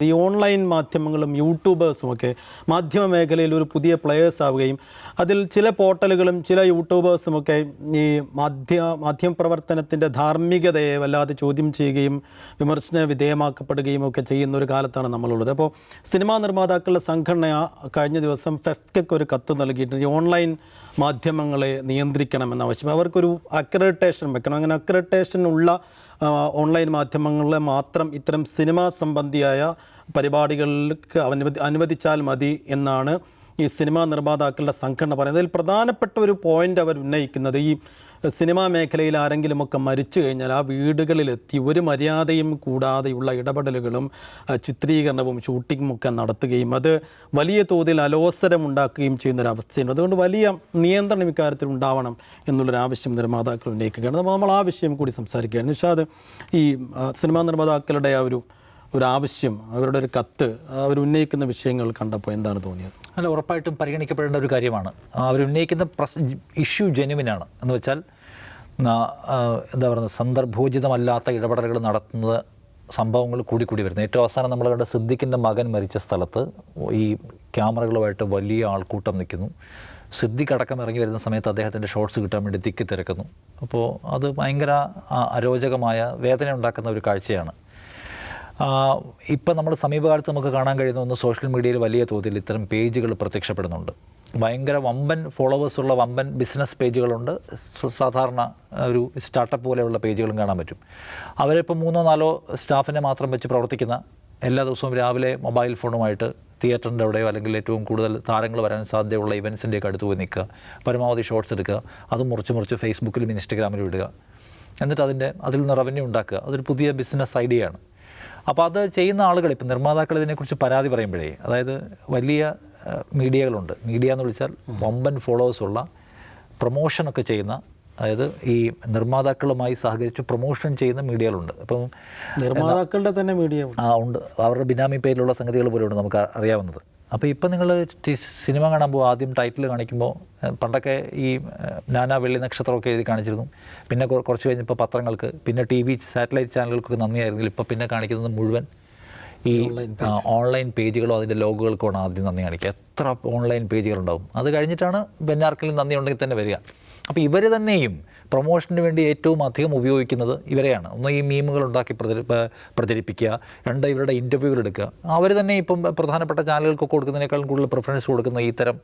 ഈ ഓൺലൈൻ മാധ്യമങ്ങളും യൂട്യൂബേഴ്സും ഒക്കെ മാധ്യമ മേഖലയിൽ ഒരു പുതിയ പ്ലെയേഴ്സ് ആവുകയും അതിൽ ചില പോർട്ടലുകളും ചില യൂട്യൂബേഴ്സും ഒക്കെ ഈ മാധ്യമപ്രവർത്തനത്തിൻ്റെ ധാർമ്മികതയെ വല്ലാതെ ചോദ്യം ചെയ്യുകയും വിമർശന വിധേയമാക്കപ്പെടുകയും ഒക്കെ ചെയ്യുന്ന ഒരു കാലത്താണ് നമ്മളുള്ളത്. അപ്പോൾ സിനിമാ നിർമ്മാതാക്കളുടെ സംഘടന കഴിഞ്ഞ ദിവസം ഫെഫ്കയ്ക്ക് ഒരു കത്ത് നൽകിയിട്ടുണ്ട്. ഈ ഓൺലൈൻ മാധ്യമങ്ങളെ നിയന്ത്രിക്കണമെന്ന് ആവശ്യം. അവർക്കൊരു അക്രഡിറ്റേഷൻ വെക്കണം. അങ്ങനെ അക്രഡിറ്റേഷൻ ഉള്ള ഓൺലൈൻ മാധ്യമങ്ങളെ മാത്രം ഇത്തരം സിനിമാ സംബന്ധിയായ പരിപാടികൾക്ക് അനുവദിച്ചാൽ മതി എന്നാണ് ഈ സിനിമാ നിർമ്മാതാക്കളുടെ സംഘടന പറയുന്നത്. അതിൽ പ്രധാനപ്പെട്ട ഒരു പോയിൻ്റ് അവർ ഉന്നയിക്കുന്നത്, ഈ സിനിമാ മേഖലയിൽ ആരെങ്കിലുമൊക്കെ മരിച്ചു കഴിഞ്ഞാൽ ആ വീടുകളിലെത്തി ഒരു മര്യാദയും കൂടാതെയുള്ള ഇടപെടലുകളും ചിത്രീകരണവും ഷൂട്ടിങ്ങും ഒക്കെ നടത്തുകയും അത് വലിയ തോതിൽ അലോസരം ഉണ്ടാക്കുകയും ചെയ്യുന്നൊരവസ്ഥയുണ്ട്. അതുകൊണ്ട് വലിയ നിയന്ത്രണം ഇക്കാര്യത്തിൽ ഉണ്ടാവണം എന്നുള്ളൊരാവശ്യം നിർമ്മാതാക്കൾ ഉന്നയിക്കുകയാണ്. നമ്മൾ ആ വിഷയം കൂടി സംസാരിക്കുകയാണ്. നിഷാദ്, ഈ സിനിമാ നിർമ്മാതാക്കളുടെ ആ ഒരു ആവശ്യം, അവരുടെ ഒരു കത്ത്, അവർ ഉന്നയിക്കുന്ന വിഷയങ്ങൾ കണ്ടപ്പോൾ എന്താണ് തോന്നിയത്? അല്ല, ഉറപ്പായിട്ടും പരിഗണിക്കപ്പെടേണ്ട ഒരു കാര്യമാണ്. അവരുന്നയിക്കുന്ന ഇഷ്യൂ ജെനുവിനാണ്. എന്ന് വെച്ചാൽ എന്താ പറയുന്നത്, സന്ദർഭോചിതമല്ലാത്ത ഇടപെടലുകൾ നടത്തുന്നത് സംഭവങ്ങൾ കൂടി വരുന്നത്. ഏറ്റവും അവസാനം നമ്മൾ കണ്ട സിദ്ദിഖിൻ്റെ മകൻ മരിച്ച സ്ഥലത്ത് ഈ ക്യാമറകളുമായിട്ട് വലിയ ആൾക്കൂട്ടം നിൽക്കുന്നു. സിദ്ദിഖ് അടക്കം ഇറങ്ങി വരുന്ന സമയത്ത് അദ്ദേഹത്തിൻ്റെ ഷോട്ട്സ് കിട്ടാൻ വേണ്ടി തിക്കി തിരക്കുന്നു. അപ്പോൾ അത് ഭയങ്കര അരോചകമായ വേദന ഉണ്ടാക്കുന്ന ഒരു കാഴ്ചയാണ്. ഇപ്പം നമ്മൾ സമീപകാലത്ത് നമുക്ക് കാണാൻ കഴിയുന്ന ഒന്ന്, സോഷ്യൽ മീഡിയയിൽ വലിയ തോതിൽ ഇത്തരം പേജുകൾ പ്രത്യക്ഷപ്പെടുന്നുണ്ട്. ഭയങ്കര വമ്പൻ ഫോളോവേഴ്സുള്ള വമ്പൻ ബിസിനസ് പേജുകളുണ്ട്. സാധാരണ ഒരു സ്റ്റാർട്ടപ്പ് പോലെയുള്ള പേജുകളും കാണാൻ പറ്റും. അവരിപ്പോൾ 3-4 സ്റ്റാഫിനെ മാത്രം വെച്ച് പ്രവർത്തിക്കുന്ന, എല്ലാ ദിവസവും രാവിലെ മൊബൈൽ ഫോണുമായിട്ട് തിയേറ്ററിൻ്റെ അവിടെയോ അല്ലെങ്കിൽ ഏറ്റവും കൂടുതൽ താരങ്ങൾ വരാൻ സാധ്യതയുള്ള ഇവൻസിൻ്റെയൊക്കെ അടുത്ത് പോയി നിൽക്കുക, പരമാവധി ഷോർട്സ് എടുക്കുക, അത് മുറിച്ച് ഫേസ്ബുക്കിലും ഇൻസ്റ്റഗ്രാമിലും ഇടുക, എന്നിട്ട് അതിൽ നിന്ന് റവന്യൂ ഉണ്ടാക്കുക. അതൊരു പുതിയ ബിസിനസ് ഐഡിയയാണ്. അപ്പോൾ അത് ചെയ്യുന്ന ആളുകൾ, ഇപ്പം നിർമ്മാതാക്കൾ ഇതിനെക്കുറിച്ച് പരാതി പറയുമ്പോഴേ, അതായത് വലിയ മീഡിയകളുണ്ട്, മീഡിയ എന്ന് വിളിച്ചാൽ വമ്പൻ ഫോളോവേഴ്സുള്ള, പ്രൊമോഷനൊക്കെ ചെയ്യുന്ന, അതായത് ഈ നിർമ്മാതാക്കളുമായി സഹകരിച്ച് പ്രൊമോഷൻ ചെയ്യുന്ന മീഡിയകളുണ്ട്. അപ്പം നിർമ്മാതാക്കളുടെ തന്നെ മീഡിയ ഉണ്ട്, അവരുടെ ബിനാമി പേരിലുള്ള സംഗതികൾ പോലെയുണ്ട് നമുക്ക് അറിയാവുന്നത്. അപ്പോൾ ഇപ്പം നിങ്ങൾ സിനിമ കാണുമ്പോൾ ആദ്യം ടൈറ്റിൽ കാണിക്കുമ്പോൾ, പണ്ടൊക്കെ ഈ നാനാ വെള്ളി നക്ഷത്രമൊക്കെ എഴുതി കാണിച്ചിരുന്നു. പിന്നെ കുറച്ച് കഴിഞ്ഞപ്പോൾ പത്രങ്ങൾക്ക്, പിന്നെ TV സാറ്റലൈറ്റ് ചാനലുകൾക്കൊക്കെ നന്ദിയായിരുന്നെങ്കിൽ ഇപ്പോൾ പിന്നെ കാണിക്കുന്നത് മുഴുവൻ ഈ ഓൺലൈൻ പേജുകളോ അതിൻ്റെ ലോഗുകൾക്കുമാണ് ആദ്യം നന്ദി കാണിക്കുക. എത്ര ഓൺലൈൻ പേജുകളുണ്ടാവും. അത് കഴിഞ്ഞിട്ടാണ് ബെന്നാർക്കെങ്കിലും നന്ദി ഉണ്ടെങ്കിൽ തന്നെ വരിക. അപ്പോൾ ഇവർ തന്നെയും പ്രൊമോഷന് വേണ്ടി ഏറ്റവും അധികം ഉപയോഗിക്കുന്നത് ഇവരെയാണ്. ഒന്ന്, ഈ മീമുകൾ ഉണ്ടാക്കി പ്രചരിപ്പിക്കുക. 2, ഇവരുടെ ഇൻ്റർവ്യൂകൾ എടുക്കുക. അവർ തന്നെ ഇപ്പം പ്രധാനപ്പെട്ട ചാനലുകൾക്കൊക്കെ കൊടുക്കുന്നതിനേക്കാളും കൂടുതൽ പ്രിഫറൻസ് കൊടുക്കുന്ന ഇത്തരം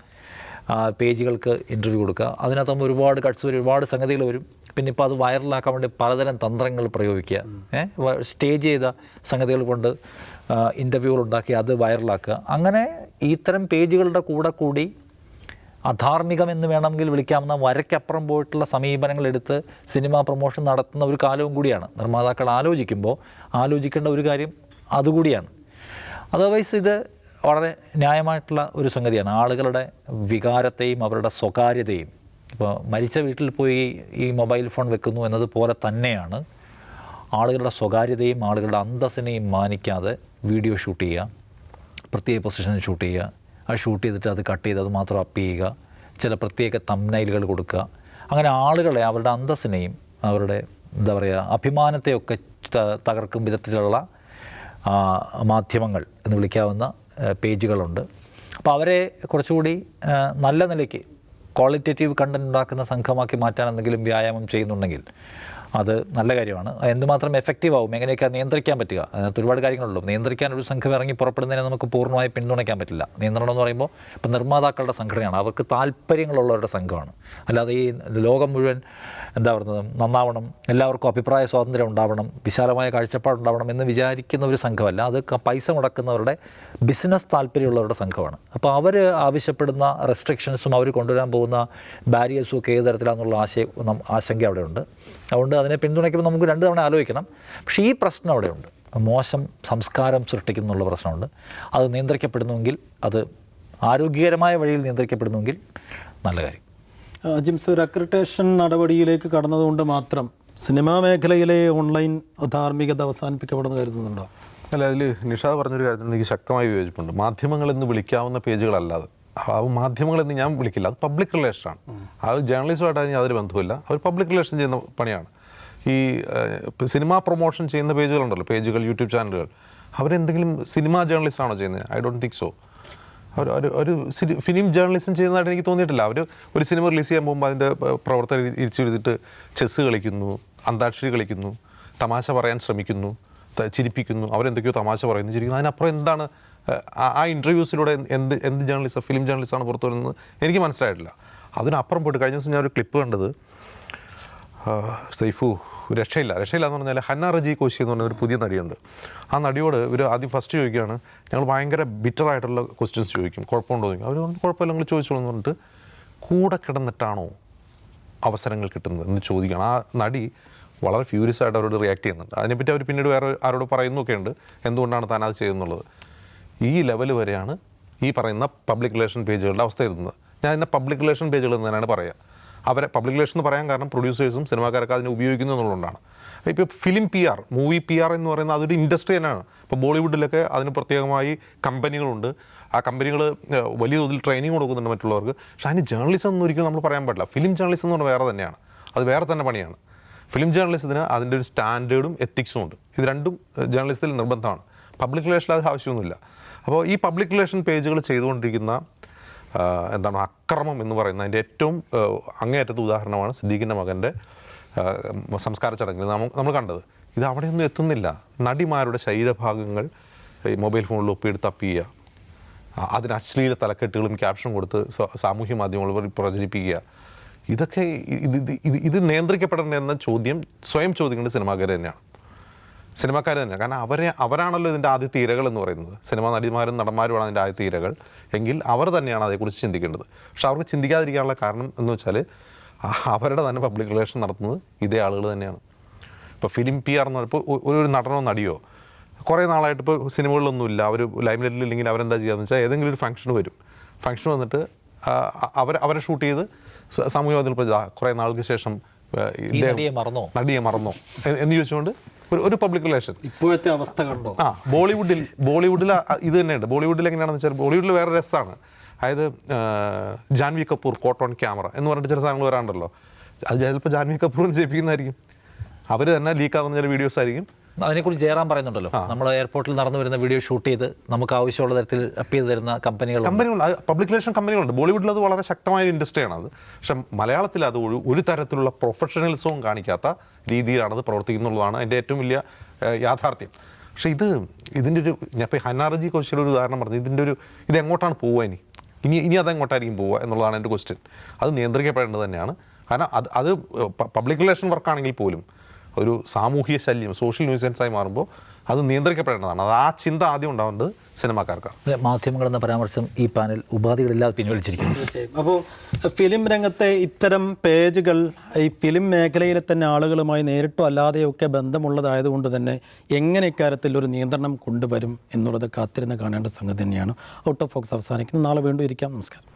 പേജുകൾക്ക് ഇൻ്റർവ്യൂ കൊടുക്കുക. അതിനകത്ത് ഒരുപാട് കട്ട്സ് വരും, ഒരുപാട് സംഗതികൾ വരും. പിന്നെ ഇപ്പോൾ അത് വൈറലാക്കാൻ വേണ്ടി പലതരം തന്ത്രങ്ങൾ പ്രയോഗിക്കുക. സ്റ്റേജ് ചെയ്ത സംഗതികൾ കൊണ്ട് ഇൻ്റർവ്യൂകൾ ഉണ്ടാക്കി അത് വൈറലാക്കുക. അങ്ങനെ ഇത്തരം പേജുകളുടെ കൂടി അധാർമികമെന്ന് വേണമെങ്കിൽ വിളിക്കാവുന്ന വരയ്ക്കപ്പുറം പോയിട്ടുള്ള സമീപനങ്ങളെടുത്ത് സിനിമാ പ്രൊമോഷൻ നടത്തുന്ന ഒരു കാലവും കൂടിയാണ്. നിർമ്മാതാക്കൾ ആലോചിക്കേണ്ട ഒരു കാര്യം അതുകൂടിയാണ്. അതർവൈസ് ഇത് വളരെ ന്യായമായിട്ടുള്ള ഒരു സംഗതിയാണ്. ആളുകളുടെ വികാരത്തെയും അവരുടെ സ്വകാര്യതയും, ഇപ്പോൾ മരിച്ച വീട്ടിൽ പോയി ഈ മൊബൈൽ ഫോൺ വെക്കുന്നു എന്നതുപോലെ തന്നെയാണ് ആളുകളുടെ സ്വകാര്യതയും ആളുകളുടെ അന്തസ്സിനെയും മാനിക്കാതെ വീഡിയോ ഷൂട്ട് ചെയ്യുക, പ്രത്യേക പൊസിഷനിൽ ഷൂട്ട് ചെയ്യുക, അത് ഷൂട്ട് ചെയ്തിട്ട് അത് കട്ട് ചെയ്ത് അത് മാത്രം അപ്പ് ചെയ്യുക, ചില പ്രത്യേക തംബ്നെയിലുകൾ കൊടുക്കുക. അങ്ങനെ ആളുകളെ, അവരുടെ അന്തസ്സിനെയും അവരുടെ എന്താ പറയുക അഭിമാനത്തെയൊക്കെ തകർക്കും വിധത്തിലുള്ള മാധ്യമങ്ങൾ എന്ന് വിളിക്കാവുന്ന പേജുകളുണ്ട്. അപ്പോൾ അവരെ കുറച്ചുകൂടി നല്ല നിലയ്ക്ക് ക്വാളിറ്റേറ്റീവ് കണ്ടൻറ് ഉണ്ടാക്കുന്ന സംഘമാക്കി മാറ്റാൻ എന്തെങ്കിലും വ്യായാമം ചെയ്യുന്നുണ്ടെങ്കിൽ അത് നല്ല കാര്യമാണ്. എന്തുമാത്രം എഫക്റ്റീവ് ആവും, എങ്ങനെയൊക്കെ നിയന്ത്രിക്കാൻ പറ്റുക, അതിനകത്ത് ഒരുപാട് കാര്യങ്ങളുള്ളൂ. നിയന്ത്രിക്കാനൊരു സംഘം ഇറങ്ങി പുറപ്പെടുന്നതിനെ നമുക്ക് പൂർണ്ണമായി പിന്തുണയ്ക്കാൻ പറ്റില്ല. നിയന്ത്രണം എന്ന് പറയുമ്പോൾ ഇപ്പം നിർമ്മാതാക്കളുടെ സംഘടനയാണ്, അവർക്ക് താല്പര്യങ്ങളുള്ളവരുടെ സംഘമാണ്. അല്ലാതെ ഈ ലോകം മുഴുവൻ എന്താ പറയുന്നത് നന്നാവണം, എല്ലാവർക്കും അഭിപ്രായ സ്വാതന്ത്ര്യം ഉണ്ടാവണം, വിശാലമായ കാഴ്ചപ്പാടുണ്ടാവണം എന്ന് വിചാരിക്കുന്ന ഒരു സംഘമല്ല. അത് പൈസ മുടക്കുന്നവരുടെ ബിസിനസ് താല്പര്യമുള്ളവരുടെ സംഘമാണ്. അപ്പോൾ അവർ ആവശ്യപ്പെടുന്ന റെസ്ട്രിക്ഷൻസും അവർ കൊണ്ടുവരാൻ പോകുന്ന ബാരിയേഴ്സും ഒക്കെ ഏത് തരത്തിലാണെന്നുള്ള ആശങ്ക അവിടെയുണ്ട്. അതുകൊണ്ട് അതിനെ പിന്തുണയ്ക്കുമ്പോൾ നമുക്ക് 2 തവണ ആലോചിക്കണം. പക്ഷേ ഈ പ്രശ്നം അവിടെയുണ്ട്, മോശം സംസ്കാരം സൃഷ്ടിക്കുന്നുള്ള പ്രശ്നമുണ്ട്. അത് നിയന്ത്രിക്കപ്പെടുന്നുവെങ്കിൽ, അത് ആരോഗ്യകരമായ വഴിയിൽ നിയന്ത്രിക്കപ്പെടുന്നുവെങ്കിൽ നല്ല കാര്യം. ജിംസ്, ഒരു അക്രഡിറ്റേഷൻ നടപടിയിലേക്ക് കടന്നതുകൊണ്ട് മാത്രം സിനിമാ മേഖലയിലെ ഓൺലൈൻ ധാർമ്മികത അവസാനിപ്പിക്കപ്പെടുന്നു കരുതുന്നുണ്ടോ? അല്ല, അതിൽ നിഷാദ് പറഞ്ഞൊരു കാര്യത്തിൽ എനിക്ക് ശക്തമായി വിയോജിപ്പുണ്ട്. മാധ്യമങ്ങൾ എന്ന് വിളിക്കാവുന്ന പേജുകളല്ലാതെ അത് മാധ്യമങ്ങളെന്ന് ഞാൻ വിളിക്കില്ല, അത് പബ്ലിക് റിലേഷനാണ്. അത് ജേർണലിസമായിട്ട് യാതൊരു ബന്ധവുമില്ല. അവർ പബ്ലിക് റിലേഷൻ ചെയ്യുന്ന പണിയാണ്. ഈ സിനിമ പ്രൊമോഷൻ ചെയ്യുന്ന പേജുകളുണ്ടല്ലോ, പേജുകൾ, യൂട്യൂബ് ചാനലുകൾ, അവരെന്തെങ്കിലും സിനിമ ജേർണലിസ്റ്റ് ആണോ ചെയ്യുന്നത്? I don't think so. ഒരു ഫിലിം ജേർണലിസം ചെയ്യുന്നതായിട്ട് എനിക്ക് തോന്നിയിട്ടില്ല. അവർ ഒരു സിനിമ റിലീസ് ചെയ്യാൻ പോകുമ്പോൾ അതിൻ്റെ പ്രവർത്തനം ഇരിച്ചെടുത്തിട്ട് ചെസ്സ് കളിക്കുന്നു, അന്താക്ഷരി കളിക്കുന്നു, തമാശ പറയാൻ ശ്രമിക്കുന്നു, ചിരിപ്പിക്കുന്നു, അവരെന്തൊക്കെയോ തമാശ പറയുന്നു, ചിരിക്കുന്നു. അതിനപ്പുറം എന്താണ് ആ ഇൻ്റർവ്യൂസിലൂടെ എന്ത് ജേർണലിസം, ഫിലിം ജേർണലിസമാണ് പുറത്തു വരുന്നത് എനിക്ക് മനസ്സിലായിട്ടില്ല. അതിനപ്പുറം പോയിട്ട് കഴിഞ്ഞ ദിവസം ഞാൻ ഒരു ക്ലിപ്പ് കണ്ടത്, സൈഫു രക്ഷയില്ല എന്ന് പറഞ്ഞാൽ ഹന്ന റജി കോശി എന്ന് പറഞ്ഞ ഒരു പുതിയ നടിയുണ്ട്. ആ നടിയോട് ഇവർ ആദ്യം ഫസ്റ്റ് ചോദിക്കുകയാണ്, ഞങ്ങൾ ഭയങ്കര ബിറ്ററായിട്ടുള്ള ക്വസ്റ്റ്യൻസ് ചോദിക്കും, കുഴപ്പമുണ്ടോ ചോദിക്കും. അവർ കുഴപ്പമില്ല, നിങ്ങൾ ചോദിച്ചോളൂ എന്ന് പറഞ്ഞിട്ട് കൂടെ കിടന്നിട്ടാണോ അവസരങ്ങൾ കിട്ടുന്നത് എന്ന് ചോദിക്കണം. ആ നടി വളരെ ഫ്യൂരിയസ് ആയിട്ട് അവരോട് റിയാക്ട് ചെയ്യുന്നുണ്ട്. അതിനെപ്പറ്റി അവർ പിന്നീട് വേറെ ആരോട് പറയുന്നൊക്കെ ഉണ്ട്, എന്തുകൊണ്ടാണ് താൻ അത് ചെയ്യുന്നുള്ളത്. ഈ ലെവൽ വരെയാണ് ഈ പറയുന്ന പബ്ലിക് റിലേഷൻ പേജുകളുടെ അവസ്ഥ എത്തുന്നത്. ഞാൻ ഇതിനെ പബ്ലിക് റിലേഷൻ പേജുകൾ എന്ന് തന്നെയാണ് പറയുക. അവരെ പബ്ലിക് റിലേഷൻ എന്ന് പറയാൻ കാരണം പ്രൊഡ്യൂസേഴ്സും സിനിമാക്കാരൊക്കെ അതിനെ ഉപയോഗിക്കുന്നു എന്നുള്ളതുകൊണ്ടാണ്. ഇപ്പോൾ ഫിലിം PR, മൂവി PR എന്ന് പറയുന്നത് അതൊരു ഇൻഡസ്ട്രി തന്നെയാണ്. ഇപ്പോൾ ബോളിവുഡിലൊക്കെ അതിന് പ്രത്യേകമായി കമ്പനികളുണ്ട്. ആ കമ്പനികൾ വലിയ തോതിൽ ട്രെയിനിങ് കൊടുക്കുന്നുണ്ട് മറ്റുള്ളവർക്ക്. പക്ഷേ അതിന് ജേർണലിസം എന്ന് ഒരിക്കലും നമ്മൾ പറയാൻ പറ്റില്ല. ഫിലിം ജേർണലിസം എന്ന് പറഞ്ഞാൽ വേറെ തന്നെയാണ്, അത് വേറെ തന്നെ പണിയാണ്. ഫിലിം ജേർണലിസത്തിന് അതിൻ്റെ ഒരു സ്റ്റാൻഡേർഡും എത്തിക്സും ഉണ്ട്. ഇത് രണ്ടും ജേർണലിസത്തിൽ നിർബന്ധമാണ്. പബ്ലിക് റിലേഷനിൽ അത് ആവശ്യമൊന്നുമില്ല. അപ്പോൾ ഈ പബ്ലിക് റിലേഷൻ പേജുകൾ ചെയ്തുകൊണ്ടിരിക്കുന്ന എന്താണ് അക്രമം എന്ന് പറയുന്നത്, അതിൻ്റെ ഏറ്റവും അങ്ങേയറ്റത്തെ ഉദാഹരണമാണ് സിദ്ദീഖിൻ്റെ മകൻ്റെ സംസ്കാര ചടങ്ങിൽ നമ്മൾ കണ്ടത്. ഇത് അവിടെയൊന്നും എത്തുന്നില്ല. നടിമാരുടെ ശരീരഭാഗങ്ങൾ ഈ മൊബൈൽ ഫോണിൽ ഒപ്പിയെടുത്ത് അപ്പ് ചെയ്യുക, അതിന് അശ്ലീല തലക്കെട്ടുകളും ക്യാപ്ഷൻ കൊടുത്ത് സാമൂഹ്യ മാധ്യമങ്ങൾ പ്രചരിപ്പിക്കുക, ഇതൊക്കെ ഇത് നിയന്ത്രിക്കപ്പെടേണ്ട എന്ന ചോദ്യം സ്വയം ചോദിക്കേണ്ടത് സിനിമാക്കാർ തന്നെയാണ്. കാരണം അവരാണല്ലോ ഇതിൻ്റെ ആദ്യത്തെ ഇരകൾ എന്ന് പറയുന്നത്. സിനിമാ നടിമാരും നടന്മാരുമാണ് അതിൻ്റെ ആദ്യത്തെ ഇരകൾ എങ്കിൽ അവർ തന്നെയാണ് അതേക്കുറിച്ച് ചിന്തിക്കേണ്ടത്. പക്ഷെ അവർക്ക് ചിന്തിക്കാതിരിക്കാനുള്ള കാരണം എന്ന് വെച്ചാൽ അവരുടെ തന്നെ പബ്ലിക് റിലേഷൻ നടത്തുന്നത് ഇതേ ആളുകൾ തന്നെയാണ്. ഇപ്പോൾ ഫിലിം PR എന്ന് പറയുമ്പോൾ ഒരു നടനോ നടിയോ കുറേ നാളായിട്ട് ഇപ്പോൾ സിനിമകളിലൊന്നുമില്ല, അവർ ലൈംലൈറ്റിൽ ഇല്ലെങ്കിൽ അവരെന്താ ചെയ്യുകയെന്ന് വെച്ചാൽ ഏതെങ്കിലും ഒരു ഫംഗ്ഷന് വരും. ഫംഗ്ഷൻ വന്നിട്ട് അവരെ ഷൂട്ട് ചെയ്ത് സാമൂഹ്യ മാധ്യമത്തിൽ കുറേ നാൾക്ക് ശേഷം നടിയെ മറന്നോ എന്ന് ചോദിച്ചുകൊണ്ട് ഒരു പബ്ലിക് റിലേഷൻ. ഇപ്പോഴത്തെ അവസ്ഥ കണ്ടോ? ബോളിവുഡിൽ ഇത് തന്നെയുണ്ട്. ബോളിവുഡിൽ എങ്ങനെയാണെന്ന് വെച്ചാൽ ബോളിവുഡിൽ വേറെ രസമാണ്. അതായത് Janhvi Kapoor caught on camera എന്ന് പറഞ്ഞിട്ട് ചില സാധനങ്ങൾ വരാണ്ടല്ലോ, അത് ചിലപ്പോൾ ജാൻവി കപൂറിന് ചെയ്യിപ്പിക്കുന്നതായിരിക്കും. അവർ തന്നെ ലീക്കാകുന്ന ചില വീഡിയോസ് ആയിരിക്കും. അതിനെക്കുറിച്ച് ജയറാം പറയുന്നുണ്ടല്ലോ, നമ്മൾ എയർപോർട്ടിൽ നടന്നു വരുന്ന വീഡിയോ ഷൂട്ട് ചെയ്ത് നമുക്ക് ആവശ്യമുള്ള തരത്തിൽ അപ്പ് ചെയ്ത് തരുന്ന കമ്പനികൾ, പബ്ലിക് റിലേഷൻ കമ്പനികളുണ്ട്. ബോളിവുഡിൽ അത് വളരെ ശക്തമായ ഇൻഡസ്ട്രിയാണ് അത്. പക്ഷെ മലയാളത്തിൽ അത് ഒരു തരത്തിലുള്ള പ്രൊഫഷണലിസവും കാണിക്കാത്ത രീതിയിലാണത് പ്രവർത്തിക്കുന്നുള്ളതാണ് അതിൻ്റെ ഏറ്റവും വലിയ യാഥാർത്ഥ്യം. പക്ഷേ ഇതിൻ്റെ ഒരു ഞാൻ ഇപ്പോൾ ഹന്ന റജി കോശിയുടെ ഒരു ഉദാഹരണം പറഞ്ഞു. ഇത് എങ്ങോട്ടാണ് പോവുക ഇനി അതെങ്ങോട്ടായിരിക്കും പോവുക എന്നുള്ളതാണ് എൻ്റെ ക്വസ്റ്റ്യൻ. അത് നിയന്ത്രിക്കപ്പെടേണ്ടത് തന്നെയാണ്. കാരണം അത് പബ്ലിക് റിലേഷൻ വർക്കാണെങ്കിൽ പോലും ഒരു സാമൂഹിക ശല്യം, സോഷ്യൽ ന്യൂസൻസായി മാറുമ്പോൾ അത് നിയന്ത്രിക്കപ്പെടേണ്ടതാണ്. അത് ആ ചിന്ത ആദ്യം ഉണ്ടാവേണ്ടത് സിനിമാക്കാർക്കാണ്. മാധ്യമങ്ങളെന്ന പരാമർശം ഈ പാനൽ ഉപാധികളില്ലാതെ പിൻവലിച്ചിരിക്കുന്നു. അപ്പോൾ ഫിലിം രംഗത്തെ ഇത്തരം പേജുകൾ ഈ ഫിലിം മേഖലയിലെ തന്നെ ആളുകളുമായി നേരിട്ടോ അല്ലാതെയൊക്കെ ബന്ധമുള്ളതായതുകൊണ്ട് തന്നെ എങ്ങനെ ഇക്കാര്യത്തിൽ ഒരു നിയന്ത്രണം കൊണ്ടുവരും എന്നുള്ളത് കാത്തിരുന്ന് കാണേണ്ട സംഗതി തന്നെയാണ്. ഔട്ട് ഓഫ് ഫോക്കസ് അവസാനിക്കുന്നു. നാളെ വീണ്ടും ഇരിക്കാം. നമസ്കാരം.